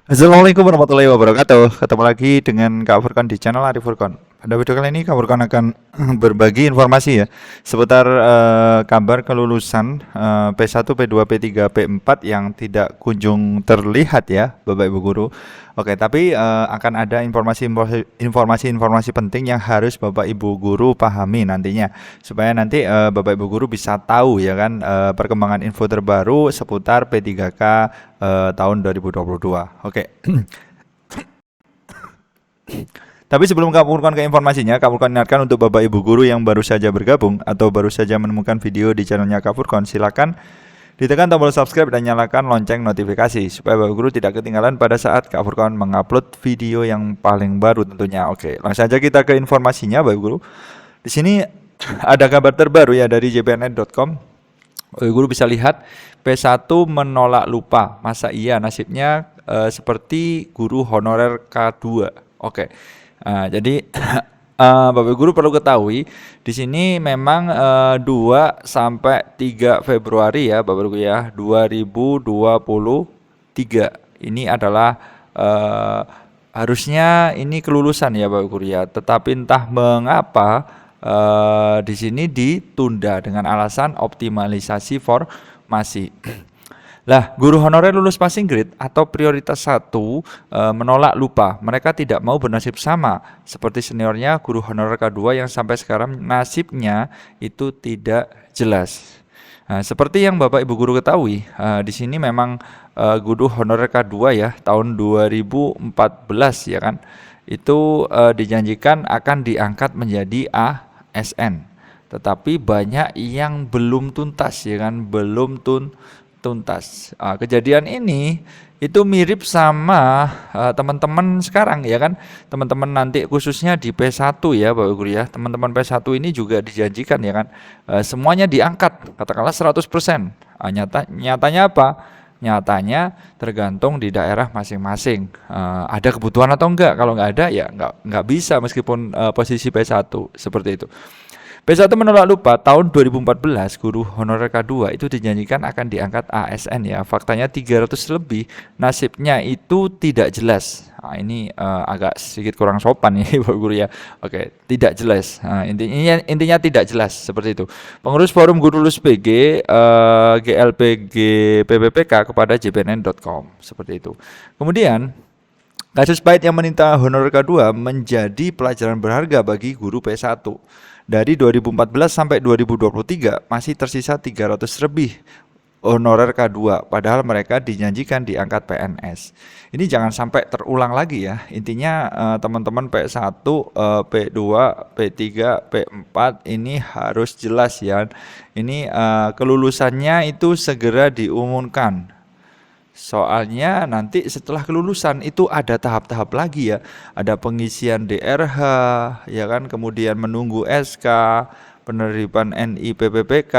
Assalamualaikum warahmatullahi wabarakatuh. Ketemu lagi dengan Kak Furkan di channel Arif Furkan. Pada video kali ini Kak Furkan akan berbagi informasi ya seputar kabar kelulusan P1, P2, P3, P4 yang tidak kunjung terlihat ya, Bapak Ibu guru. Oke, tapi akan ada informasi-informasi penting yang harus Bapak Ibu guru pahami nantinya supaya nanti Bapak Ibu guru bisa tahu ya kan perkembangan info terbaru seputar P3K tahun 2022. Oke. Tapi sebelum kamu urutkan ke informasinya, kamu Furkon ingatkan untuk Bapak Ibu guru yang baru saja bergabung atau baru saja menemukan video di channelnya Kak Furkon, silakan ditekan tombol subscribe dan nyalakan lonceng notifikasi supaya Bapak Guru tidak ketinggalan pada saat Kak Furkon mengupload video yang paling baru tentunya. Oke, langsung saja kita ke informasinya Bapak Guru. Di sini ada kabar terbaru ya dari jpnet.com. Bapak Guru bisa lihat P1 menolak lupa. Masa iya nasibnya seperti guru honorer K2. Oke. Jadi Bapak Guru perlu ketahui di sini memang 2 sampai 3 Februari ya Bapak Guru ya 2023 ini adalah harusnya ini kelulusan ya Bapak Guru ya. Tetapi entah mengapa di sini ditunda dengan alasan optimalisasi formasi. Lah, guru honorer lulus passing grade atau prioritas 1 menolak lupa. Mereka tidak mau bernasib sama seperti seniornya guru honorer K2 yang sampai sekarang nasibnya itu tidak jelas. Nah, seperti yang Bapak Ibu guru ketahui, di sini memang guru honorer K2 ya tahun 2014 ya kan. Itu dijanjikan akan diangkat menjadi ASN. Tetapi banyak yang belum tuntas ya kan, belum tuntas. Kejadian ini itu mirip sama teman-teman sekarang ya kan, teman-teman nanti khususnya di P1 ya Bapak Guru ya, teman-teman P1 ini juga dijanjikan ya kan, semuanya diangkat katakanlah 100%. Nyatanya apa? Nyatanya tergantung di daerah masing-masing. Ada kebutuhan atau enggak? Kalau nggak ada ya nggak bisa meskipun posisi P1 seperti itu. P1 menolak lupa tahun 2014 guru honorer K2 itu dijanjikan akan diangkat ASN ya. Faktanya 300 lebih nasibnya itu tidak jelas. Nah, ini agak sedikit kurang sopan ya Bapak Guru ya. Oke, tidak jelas. Nah, intinya tidak jelas seperti itu. Pengurus Forum Guru Lulus PG GLPG PPPK kepada jpnn.com seperti itu. Kemudian kasus pahit yang menimpa honorer K2 menjadi pelajaran berharga bagi guru P1. Dari 2014 sampai 2023 masih tersisa 300 lebih honorer K2 padahal mereka dijanjikan diangkat PNS. Ini jangan sampai terulang lagi ya. Intinya teman-teman P1, P2, P3, P4 ini harus jelas ya. Ini kelulusannya itu segera diumumkan. Soalnya nanti setelah kelulusan itu ada tahap-tahap lagi ya. Ada pengisian DRH, ya kan, kemudian menunggu SK, penerimaan NI PPPK,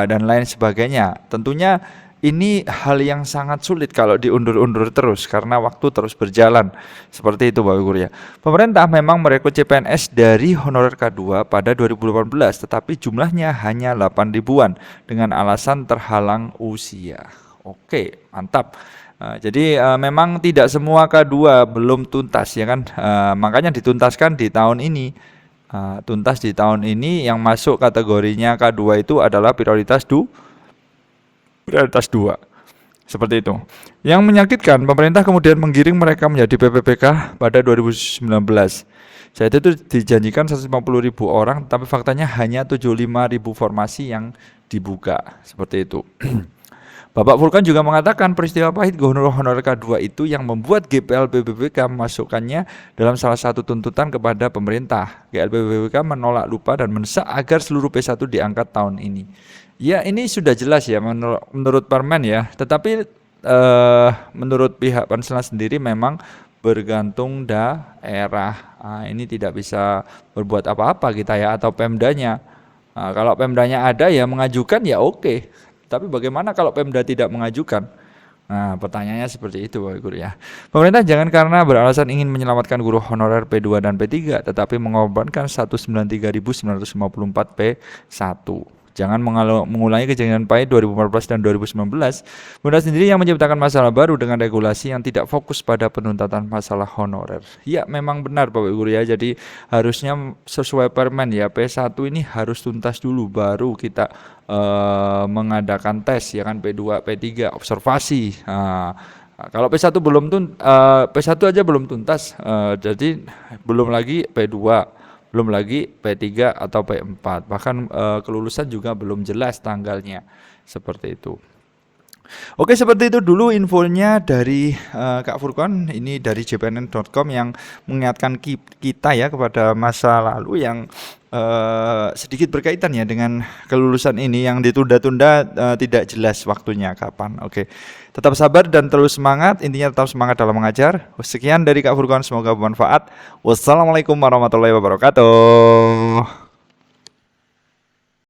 dan lain sebagainya. Tentunya ini hal yang sangat sulit kalau diundur-undur terus karena waktu terus berjalan. Seperti itu Bapak Guru ya. Pemerintah memang merekrut CPNS dari honorer K2 pada 2018, tetapi jumlahnya hanya 8 ribuan dengan alasan terhalang usia. Oke, mantap. Jadi memang tidak semua K2 belum tuntas ya kan. Makanya dituntaskan di tahun ini. Tuntas di tahun ini yang masuk kategorinya K2 itu adalah prioritas 2. Seperti itu. Yang menyakitkan, pemerintah kemudian menggiring mereka menjadi PPPK pada 2019. Saat itu dijanjikan 150.000 orang, tapi faktanya hanya 75.000 formasi yang dibuka. Seperti itu. Bapak Furkan juga mengatakan peristiwa pahit honorer K2 itu yang membuat GPLPBPK memasukkannya dalam salah satu tuntutan kepada pemerintah. GPLPBPK menolak lupa dan mendesak agar seluruh P1 diangkat tahun ini. Ya ini sudah jelas ya menurut Permen ya, tetapi menurut pihak Pansel sendiri memang bergantung daerah. Ini tidak bisa berbuat apa-apa kita ya atau Pemdanya. Kalau Pemdanya ada ya mengajukan ya oke. Tapi bagaimana kalau Pemda tidak mengajukan? Nah, pertanyaannya seperti itu Bapak Guru ya. Pemerintah jangan karena beralasan ingin menyelamatkan guru honorer P2 dan P3, tetapi mengorbankan 193.954 P1. Jangan mengulangi kejadian pahit 2014 dan 2019. Bunda sendiri yang menciptakan masalah baru dengan regulasi yang tidak fokus pada penuntasan masalah honorer. Ya, memang benar Bapak Ibu ya. Jadi harusnya sesuai permen ya, P1 ini harus tuntas dulu baru kita mengadakan tes ya kan, P2, P3 observasi. Nah, kalau P1 belum P1 aja belum tuntas, jadi belum lagi P2, belum lagi P3 atau P4, bahkan kelulusan juga belum jelas tanggalnya, seperti itu. Oke, seperti itu dulu infonya dari Kak Furkon. Ini dari jpnn.com yang mengingatkan kita ya kepada masa lalu yang sedikit berkaitan ya dengan kelulusan ini yang ditunda-tunda, tidak jelas waktunya kapan. Oke, tetap sabar dan terus semangat. Intinya tetap semangat dalam mengajar. Sekian dari Kak Furkon, semoga bermanfaat. Wassalamualaikum warahmatullahi wabarakatuh.